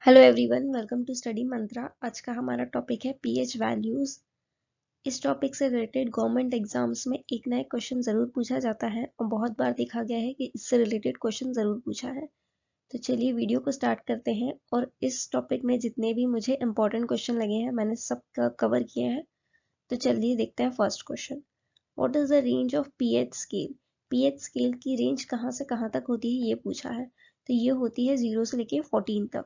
Hello everyone, welcome to study Mantra. आज का हमारा टॉपिक है पीएच वैल्यूज। इस टॉपिक से रिलेटेड गवर्नमेंट एग्जाम्स में एक नया क्वेश्चन जरूर पूछा जाता है और बहुत बार देखा गया है कि इससे रिलेटेड क्वेश्चन जरूर पूछा है। तो चलिए वीडियो को स्टार्ट करते हैं और इस टॉपिक में जितने भी मुझे इंपॉर्टेंट क्वेश्चन लगे हैं मैंने सब कवर किए हैं। तो चलिए देखते हैं first question. What is the range of pH scale? PH scale की रेंज कहाँ से कहाँ तक होती है ये पूछा है। तो ये होती है 0 से लेके 14 तक।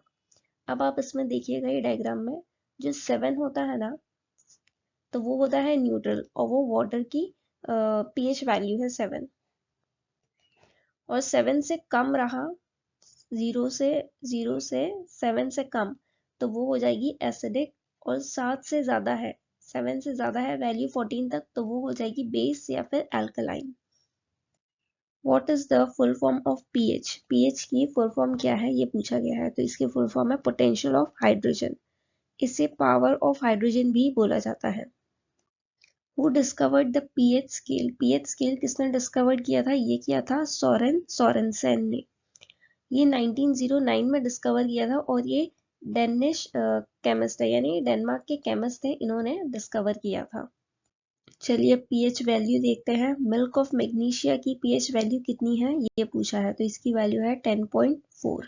अब आप इसमें देखिएगा ये डायग्राम में जो 7 होता है ना, तो वो होता है न्यूट्रल और वो वाटर की पीएच वैल्यू है 7। और 7 से कम रहा, 0 से 7 से कम, तो वो हो जाएगी एसिडिक। और 7 से ज्यादा है, 7 से ज्यादा है वैल्यू 14 तक, तो वो हो जाएगी बेस या फिर alkaline. What is the full form of pH? PH की फुल फॉर्म क्या है ये पूछा गया है। तो इसकी फुल फॉर्म है पोटेंशियल ऑफ हाइड्रोजन। इसे पावर ऑफ हाइड्रोजन भी बोला जाता है। Who discovered the pH scale? pH scale किसने डिस्कवर किया था? ये किया था सोरेनसेन ने। ये 1909 में डिस्कवर किया था और ये डेनिश केमिस्ट है, यानी डेनमार्क के केमिस्ट थे, इन्होंने डिस्कवर किया था। चलिए पीएच वैल्यू देखते हैं। मिल्क ऑफ मैग्नीशिया की पीएच वैल्यू कितनी है ये पूछा है। तो इसकी वैल्यू है 10.4।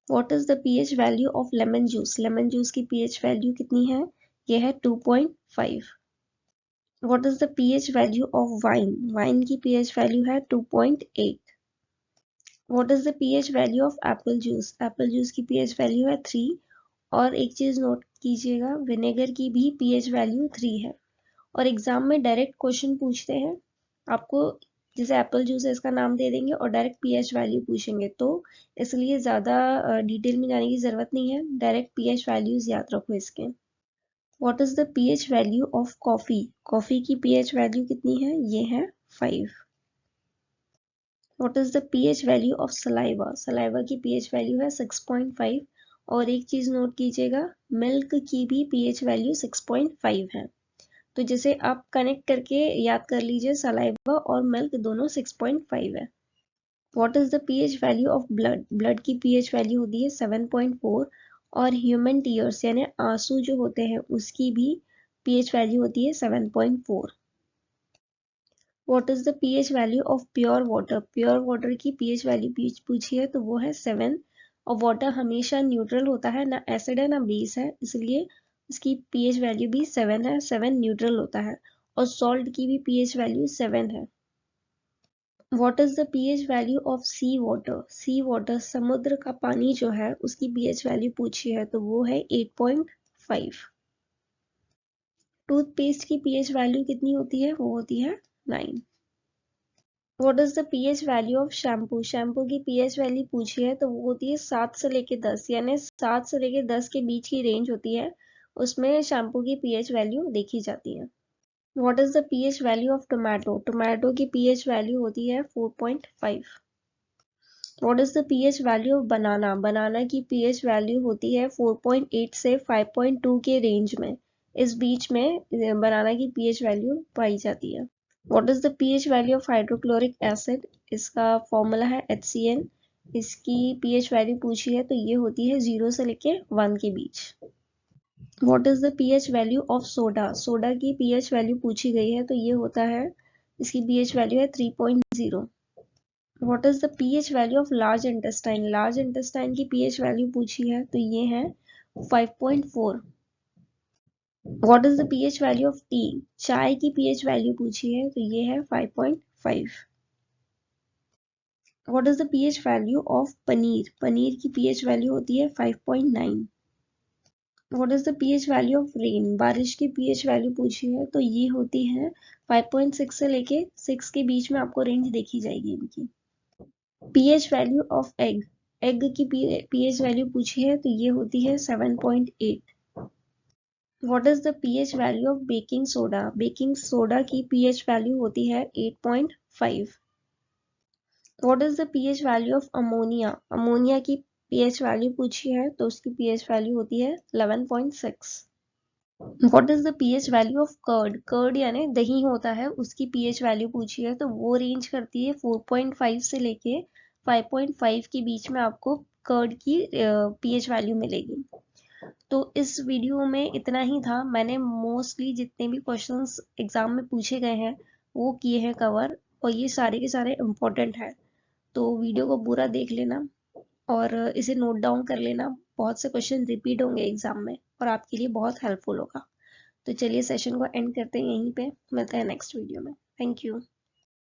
What is the pH value of lemon juice? Lemon juice की पीएच वैल्यू कितनी है? ये है 2.5। What is the pH value of wine? Wine की pH value है 2.8। What is the pH value of apple juice? Apple juice की pH value है 3। और एक चीज नोट कीजिएगा, विनेगर की भी pH value 3 है। और एग्जाम में डायरेक्ट क्वेश्चन पूछते हैं आपको, जैसे एप्पल जूस है इसका नाम दे देंगे और डायरेक्ट पीएच वैल्यू पूछेंगे, तो इसलिए ज्यादा डिटेल में जाने की जरूरत नहीं है, डायरेक्ट पीएच वैल्यूज याद रखो इसके। What is the pH value of coffee? Coffee की pH वैल्यू कितनी है? ये है 5। What is the pH value of saliva? Saliva की pH वैल्यू है 6.5। और एक चीज नोट कीजिएगा, मिल्क की भी pH वैल्यू 6.5 है। तो जैसे आप कनेक्ट करके याद कर लीजिए, सलाइवा और मिल्क दोनों 6.5 है। What is the pH value of blood? Blood की pH वैल्यू होती है 7.4। और ह्यूमन टीयर्स यानी आंसू जो होते हैं उसकी भी pH वैल्यू होती है 7.4। What is the pH value of pure water? Pure water की pH वैल्यू पूछी है तो वो है 7। और वाटर हमेशा न्यूट्रल होता है, ना एसिड है ना बेस है, इसलिए इसकी pH वैल्यू भी 7 है। 7 न्यूट्रल होता है। और सॉल्ट की भी pH वैल्यू 7 है। What is the pH value of sea water? Sea water समुद्र का पानी जो है उसकी pH वैल्यू पूछी है तो वो है 8.5। टूथपेस्ट की pH वैल्यू कितनी होती है? वो होती है 9। What is the pH value of shampoo? Shampoo की pH वैल्यू पूछी है तो वो होती है 7 से लेके 10, यानी 7 से लेके 10 के बीच की रेंज होती है, उसमें शैम्पू की pH वैल्यू देखी जाती है। What is the pH value of tomato? Tomato की pH वैल्यू होती है 4.5। What is the pH value of banana? बनाना की pH वैल्यू होती है 4.8 से 5.2 के रेंज में, इस बीच में बनाना की pH वैल्यू पाई जाती है। What is the pH value of hydrochloric acid? इसका फॉर्मूला है HCl। इसकी pH वैल्यू पूछी है तो ये होती है 0 से लेके 1 के बीच। What is the pH value of soda? Soda की pH वैल्यू पूछी गई है तो ये होता है, इसकी pH वैल्यू है 3.0। What is the pH value of large intestine? Large intestine की pH वैल्यू पूछी है तो ये है 5.4। What is the pH value of tea? चाय की pH वैल्यू पूछी है तो ये है 5.5। What is the pH value of paneer? Paneer की pH वैल्यू होती है 5.9। What is the pH value of rain? बारिश की pH वैल्यू पूछी है तो ये होती है 5.6 से लेके 6 के बीच में, आपको रेंज देखी जाएगी इनकी। pH value of egg, egg की pH वैल्यू पूछी है तो ये होती है 7.8। What is the pH value of baking soda? Baking soda की pH वैल्यू होती है 8.5। What is the pH value of ammonia? Ammonia की pH वैल्यू पूछी है तो उसकी pH वैल्यू होती है 11.6। What is the pH value of curd? Curd यानी दही होता है, उसकी pH वैल्यू पूछी है तो वो रेंज करती है 4.5 से लेके 5.5 के बीच में, आपको कर्ड की पीएच वैल्यू मिलेगी। तो इस वीडियो में इतना ही था। मैंने मोस्टली जितने भी क्वेश्चंस एग्जाम में पूछे गए हैं वो किए हैं कवर, और ये सारे के सारे इम्पोर्टेंट हैं। तो वीडियो को पूरा देख लेना और इसे नोट डाउन कर लेना। बहुत से क्वेश्चन रिपीट होंगे एग्जाम में और आपके लिए बहुत हेल्पफुल होगा। तो चलिए सेशन को एंड करते हैं यहीं पे, मिलते हैं नेक्स्ट वीडियो में। Thank you.